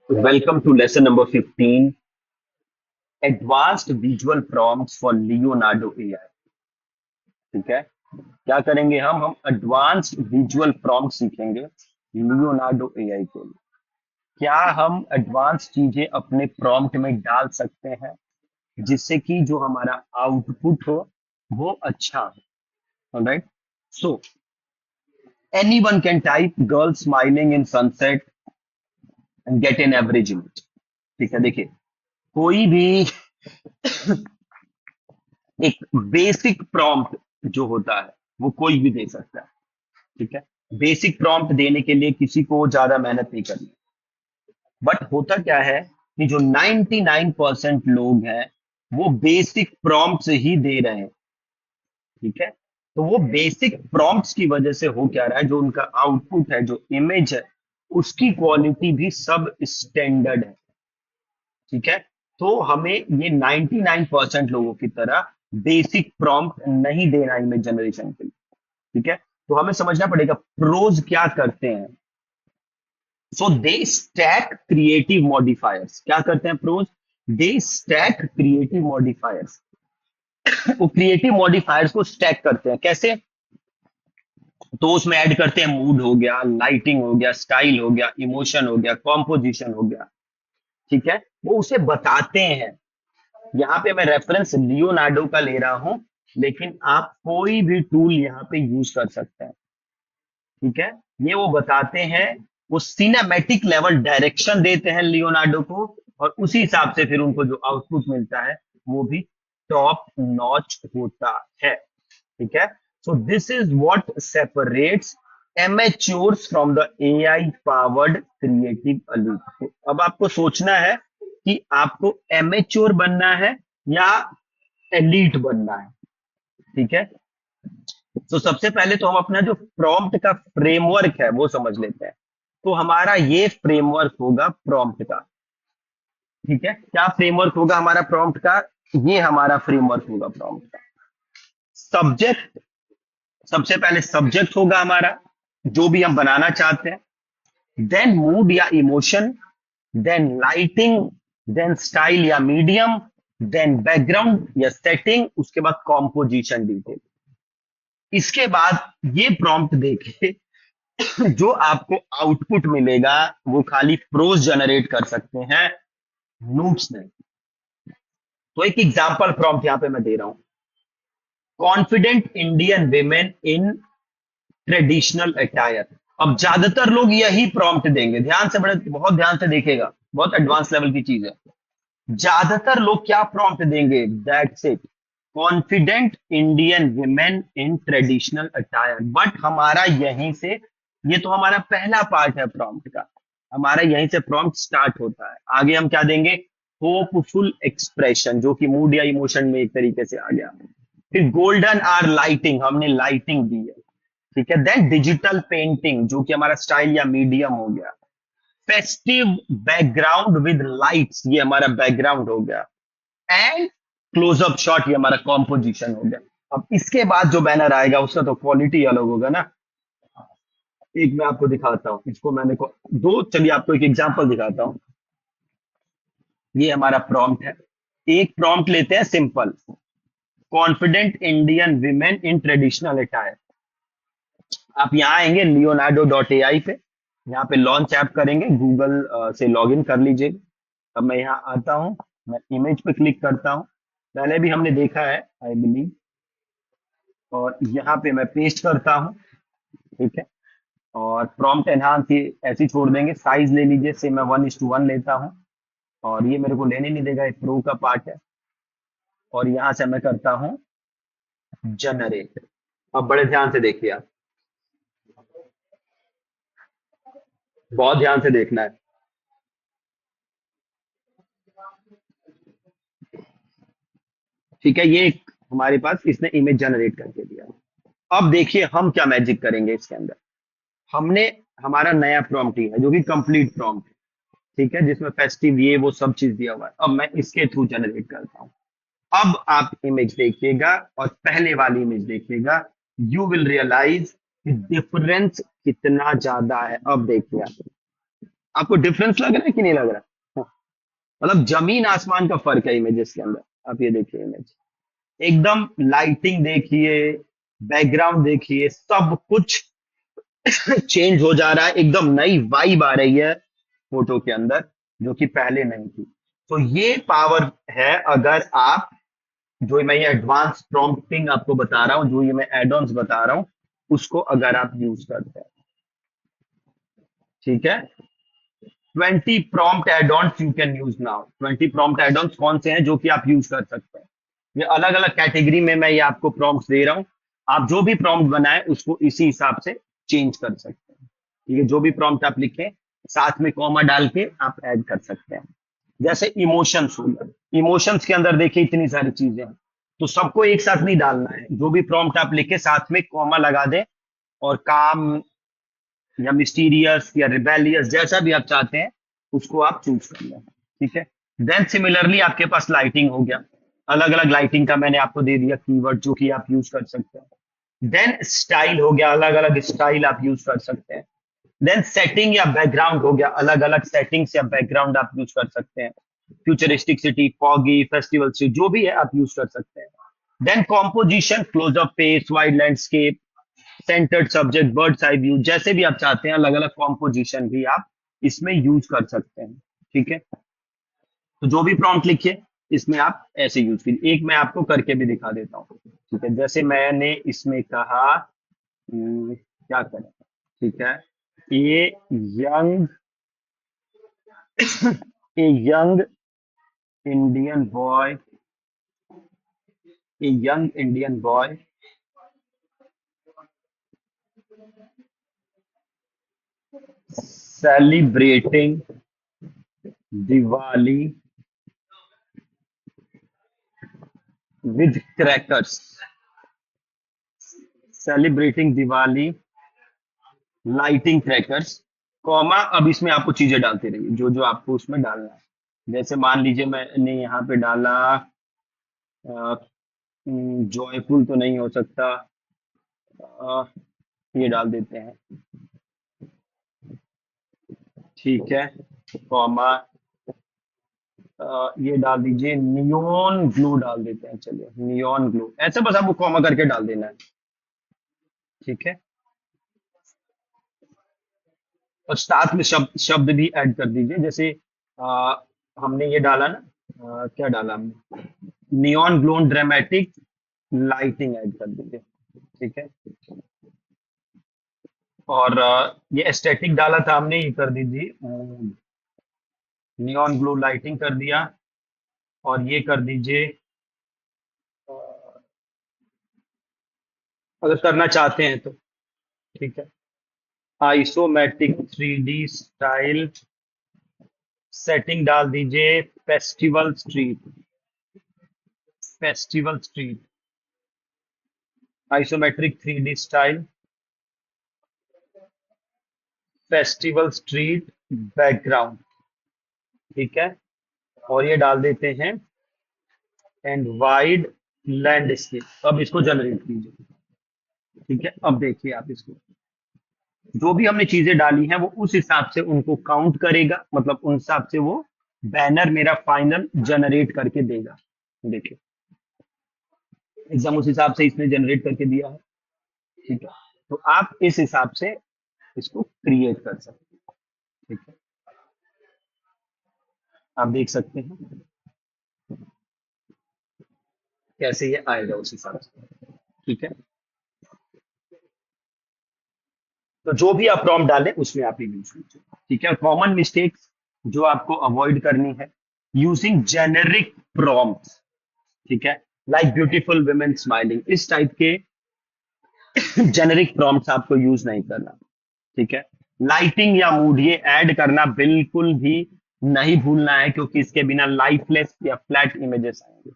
Welcome to lesson number 15, Advanced Visual Prompts for Leonardo AI। ठीक है, क्या करेंगे हम एडवांस्ड विजुअल प्रॉम्प्ट सीखेंगे लियोनार्डो एआई के लिए। क्या हम एडवांस चीजें अपने प्रॉम्प्ट में डाल सकते हैं जिससे कि जो हमारा आउटपुट हो वो अच्छा हो। Right, so anyone can type girl smiling in sunset and get an average image. ठीक है, देखिए, कोई भी एक बेसिक प्रॉम्प्ट जो होता है वो कोई भी दे सकता है। ठीक है, बेसिक प्रॉम्प्ट देने के लिए किसी को ज्यादा मेहनत नहीं करनी। बट होता क्या है कि जो 99% लोग हैं वो बेसिक प्रॉम्प्ट्स ही दे रहे हैं। ठीक है, तो वो बेसिक प्रॉम्प्ट्स की वजह से हो क्या रहा है, जो उनका आउटपुट है, जो इमेज है, उसकी क्वालिटी भी सब स्टैंडर्ड है। ठीक है, तो हमें ये 99% लोगों की तरह बेसिक प्रॉम्प्ट नहीं देना इमेज जनरेशन के लिए। ठीक है, तो हमें समझना पड़ेगा प्रोज क्या करते हैं। सो दे स्टैक क्रिएटिव मॉडिफायर्स। क्या करते हैं प्रोज? दे स्टैक क्रिएटिव मॉडिफायर्स। वो क्रिएटिव मॉडिफायर्स को स्टैक करते हैं कैसे? तो उसमें ऐड करते हैं मूड हो गया, लाइटिंग हो गया, स्टाइल हो गया, इमोशन हो गया, कॉम्पोजिशन हो गया। ठीक है, वो उसे बताते हैं। यहाँ पे मैं रेफरेंस लियोनार्डो का ले रहा हूं, लेकिन आप कोई भी टूल यहाँ पे यूज कर सकते हैं। ठीक है, ये वो बताते हैं, वो सिनेमैटिक लेवल डायरेक्शन देते हैं लियोनार्डो को, और उसी हिसाब से फिर उनको जो आउटपुट मिलता है वो भी टॉप नॉच होता है। ठीक है, so this is what separates amateurs from the AI powered creative elite. अब आपको सोचना है कि आपको एमेच्योर बनना है या एलीट बनना है। ठीक है, तो सबसे पहले तो हम अपना जो प्रॉम्प्ट का फ्रेमवर्क है वो समझ लेते हैं। तो हमारा ये फ्रेमवर्क होगा प्रॉम्प्ट का। ठीक है, क्या फ्रेमवर्क होगा हमारा प्रॉम्प्ट का? ये हमारा फ्रेमवर्क होगा प्रॉम्प्ट का। सब्जेक्ट, सबसे पहले सब्जेक्ट होगा हमारा, जो भी हम बनाना चाहते हैं। देन मूड या emotion, then lighting, then style या मीडियम, देन बैकग्राउंड या सेटिंग, उसके बाद कॉम्पोजिशन डिटेल। इसके बाद ये प्रॉम्प्ट देखे जो आपको आउटपुट मिलेगा वो खाली प्रोज जनरेट कर सकते हैं, नोट्स नहीं। तो एक एग्जांपल प्रॉम्प्ट यहां पे मैं दे रहा हूं, confident Indian women in traditional attire. अब ज्यादातर लोग यही प्रॉम्प्ट देंगे, ध्यान से, बड़े बहुत ध्यान से देखिएगा, बहुत एडवांस लेवल की चीज है। ज्यादातर लोग क्या प्रॉम्प्ट देंगे? That's it, confident Indian women in traditional attire. But हमारा यहीं से, ये तो हमारा पहला पार्ट है प्रॉम्प्ट का, हमारा यहीं से प्रॉम्प्ट स्टार्ट होता है। आगे हम क्या देंगे? होपफुल एक्सप्रेशन, जो कि मूड या इमोशन में एक तरीके से आ गया। फिर गोल्डन आर लाइटिंग, हमने लाइटिंग दी है। ठीक है, देन डिजिटल पेंटिंग, जो कि हमारा स्टाइल या मीडियम हो गया। फेस्टिव बैकग्राउंड विद लाइट्स, ये हमारा बैकग्राउंड हो गया। एंड क्लोजअप शॉट, ये हमारा कॉम्पोजिशन हो गया। अब इसके बाद जो बैनर आएगा उसका तो क्वालिटी अलग होगा ना। एक मैं आपको दिखाता हूं, इसको मैंने दो, चलिए आपको एक एग्जांपल दिखाता हूं। ये हमारा प्रॉम्प्ट है, एक प्रॉम्प्ट लेते हैं simple, confident Indian women in traditional attire. आप यहाँ आएंगे लियोनार्डो डॉट ए आई पे, यहाँ पे लॉन्च ऐप करेंगे, गूगल से लॉगिन कर लीजिए। अब मैं यहाँ आता हूँ, मैं इमेज पे क्लिक करता हूँ, पहले भी हमने देखा है आई बिलीव, और यहाँ पे मैं पेस्ट करता हूँ। ठीक है, और प्रॉम्प्ट एनहांस ये ऐसे ही छोड़ देंगे, साइज ले लीजिए, से मैं 1:1 लेता हूँ, और ये मेरे को लेने नहीं देगा, ये प्रो का पार्ट है। और यहाँ से मैं करता हूँ जनरेट। अब बड़े ध्यान से देखिए आप, बहुत ध्यान से देखना है। ठीक है, ये एक हमारे पास इसने इमेज जनरेट करके दिया। अब देखिए हम क्या मैजिक करेंगे इसके अंदर। हमने, हमारा नया प्रॉम्प्ट ही है जो कि कंप्लीट प्रॉम्प्ट है। ठीक है, जिसमें फेस्टिव ये वो सब चीज दिया हुआ है। अब मैं इसके थ्रू जनरेट करता हूं। अब आप इमेज देखिएगा और पहले वाली इमेज देखिएगा, यू विल रियलाइज कि डिफरेंस कितना ज्यादा है। अब देखिए आपको डिफरेंस लग रहा है कि नहीं लग रहा? हाँ, मतलब जमीन आसमान का फर्क है इमेजेस के अंदर। आप ये देखिए इमेज, एकदम लाइटिंग देखिए, बैकग्राउंड देखिए, सब कुछ चेंज हो जा रहा है, एकदम नई वाइब आ रही है फोटो के अंदर, जो कि पहले नहीं थी। तो ये पावर है, अगर आप, जो मैं ये एडवांस प्रॉम्प्टिंग आपको बता रहा हूं, जो ये मैं एड ऑन्स बता रहा हूं, उसको अगर आप यूज करते हैं, ठीक है। 20 prompt add ons you can use now. 20 prompt add ons कौन से हैं जो कि आप यूज कर सकते हैं? ये अलग अलग कैटेगरी में मैं ये आपको प्रॉम्प्ट दे रहा हूं। आप जो भी प्रॉम्प्ट बनाए उसको इसी हिसाब से चेंज कर सकते हैं, ठीक है। जो भी प्रॉम्प्ट आप लिखें, साथ में कॉमा डाल के आप ऐड कर सकते हैं। जैसे इमोशंस हो गया, इमोशंस के अंदर देखिए इतनी सारी चीजें हैं, तो सबको एक साथ नहीं डालना है। जो भी प्रॉम्प्ट आप लिखे, साथ में कॉमा लगा दें, और काम या मिस्टीरियस या रिबेलियस, जैसा भी आप चाहते हैं उसको आप चूज कर लें, ठीक है। देन सिमिलरली आपके पास लाइटिंग हो गया, अलग अलग लाइटिंग का मैंने आपको दे दिया कीवर्ड, जो कि आप यूज कर सकते हैं। देन स्टाइल हो गया, अलग अलग स्टाइल आप यूज कर सकते हैं। देन सेटिंग या बैकग्राउंड हो गया, अलग अलग सेटिंग्स या बैकग्राउंड आप यूज कर सकते हैं। Futuristic city, foggy, festival city, जो भी है आप यूज कर सकते हैं। Then composition, close up face, wide landscape, centered subject, bird's eye view, जैसे भी आप चाहते हैं अलग अलग कॉम्पोजिशन भी आप इसमें यूज कर सकते हैं, ठीक है। तो जो भी प्रॉम्प्ट लिखिए इसमें आप ऐसे यूज कीजिए। एक मैं आपको करके भी दिखा देता हूँ, ठीक है। जैसे मैंने इसमें कहा, क्या करें, ठीक है, ये young a young Indian boy, a young Indian boy celebrating Diwali with crackers, celebrating Diwali lighting crackers, comma, अब इसमें आपको चीजें डालते रहिए जो जो आपको उसमें डालना है। जैसे मान लीजिए मैंने यहाँ पे डाला, जॉयफुल तो नहीं हो सकता, अ, ये डाल देते हैं, ठीक है, कॉमा, ये डाल दीजिए, नियोन ग्लू डाल देते हैं, चलिए नियोन ग्लू, ऐसे बस आपको कॉमा करके डाल देना है, ठीक है। और साथ में शब्द शब्द भी ऐड कर दीजिए, जैसे आ, हमने ये डाला ना, क्या डाला हमने, नियॉन ग्लोन ड्रामेटिक लाइटिंग ऐड कर दीजिए, ठीक है। और ये एस्थेटिक डाला था हमने, ये कर दीजिए नियॉन ग्लो लाइटिंग कर दिया। और ये कर दीजिए, अगर करना चाहते हैं तो, ठीक है, आइसोमेटिक 3D स्टाइल सेटिंग डाल दीजिए, festival street, festival street, isometric 3D style festival street background, ठीक है। और ये डाल देते हैं एंड वाइड लैंडस्केप। अब इसको जनरेट कीजिए, ठीक है। अब देखिए आप इसको, जो भी हमने चीजें डाली हैं वो उस हिसाब से उनको काउंट करेगा, मतलब उन हिसाब से वो बैनर मेरा फाइनल जनरेट करके देगा। देखिए एकदम उस हिसाब से इसने जनरेट करके दिया है, ठीक है। तो आप इस हिसाब से इसको क्रिएट कर सकते हैं, ठीक है। आप देख सकते हैं कैसे ये आएगा उस हिसाब से, ठीक है। तो जो भी आप प्रॉम्प्ट डालें उसमें आप ये यूज कीजिए, ठीक है। कॉमन मिस्टेक्स जो आपको अवॉइड करनी है, यूजिंग जेनेरिक प्रॉम्प्ट, ठीक है, लाइक ब्यूटीफुल वुमेन स्माइलिंग, इस टाइप के जेनेरिक प्रॉम्प्ट्स आपको यूज नहीं करना, ठीक है। लाइटिंग या मूड ये ऐड करना बिल्कुल भी नहीं भूलना है, क्योंकि इसके बिना लाइफलेस या फ्लैट इमेजेस आएंगे,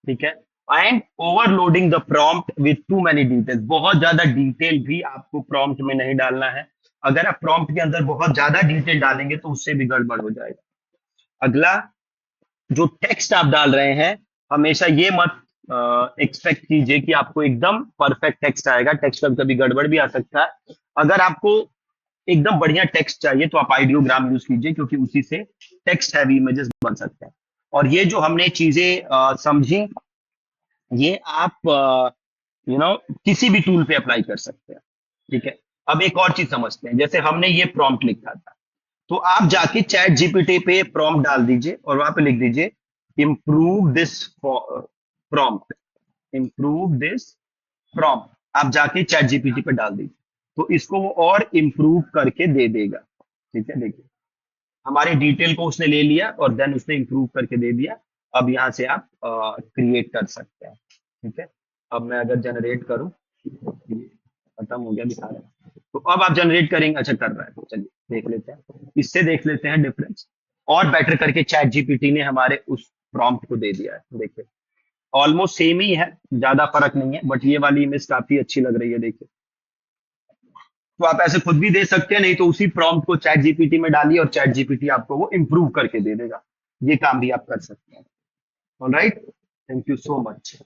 ठीक है। And overloading the prompt with to many details, बहुत ज्यादा डिटेल भी आपको प्रॉम्प्ट में नहीं डालना है। अगर आप प्रॉम्प्ट के अंदर बहुत ज्यादा डिटेल डालेंगे तो उससे भी गड़बड़ हो जाएगा। अगला, जो टेक्स्ट आप डाल रहे हैं, हमेशा ये मत एक्सपेक्ट कीजिए कि आपको एकदम परफेक्ट टेक्स्ट आएगा। टेक्स्ट का कभी गड़बड़ भी आ सकता है। अगर आपको एकदम बढ़िया टेक्स्ट चाहिए तो आप आइडियोग्राम यूज कीजिए, क्योंकि उसी से टेक्स्ट हैवी इमेजेस बन सकते हैं। और ये जो हमने चीजें समझी, ये आप किसी भी टूल पे अप्लाई कर सकते हैं। ठीक है, अब एक और चीज समझते हैं। जैसे हमने ये प्रॉम्प्ट लिखा था, तो आप जाके चैट जीपीटी पे प्रॉम्प्ट डाल दीजिए और वहां पे लिख दीजिए improve this prompt, improve this prompt. आप जाके चैट जीपीटी पे डाल दीजिए, तो इसको वो और इम्प्रूव करके दे देगा। ठीक है, देखिए हमारे डिटेल को उसने ले लिया और देन उसने इम्प्रूव करके दे दिया। अब यहाँ से आप क्रिएट कर सकते हैं। ठीक है, अब मैं अगर जनरेट करूं, खत्म हो गया दिखा रहा है, तो अब आप जनरेट करेंगे। अच्छा कर रहा है, तो चलिए देख लेते हैं, इससे देख लेते हैं डिफरेंस। और बेटर करके चैट जीपीटी ने हमारे उस प्रॉम्प्ट को दे दिया है। देखिए ऑलमोस्ट सेम ही है, ज्यादा फर्क नहीं है, बट ये वाली इमेज काफी अच्छी लग रही है। देखिए, तो आप ऐसे खुद भी दे सकते हैं, नहीं तो उसी प्रॉम्प्ट को चैट जीपीटी में डालिए और चैट जीपीटी आपको वो इम्प्रूव करके दे देगा। ये काम भी आप कर सकते हैं। Alright, thank you so much.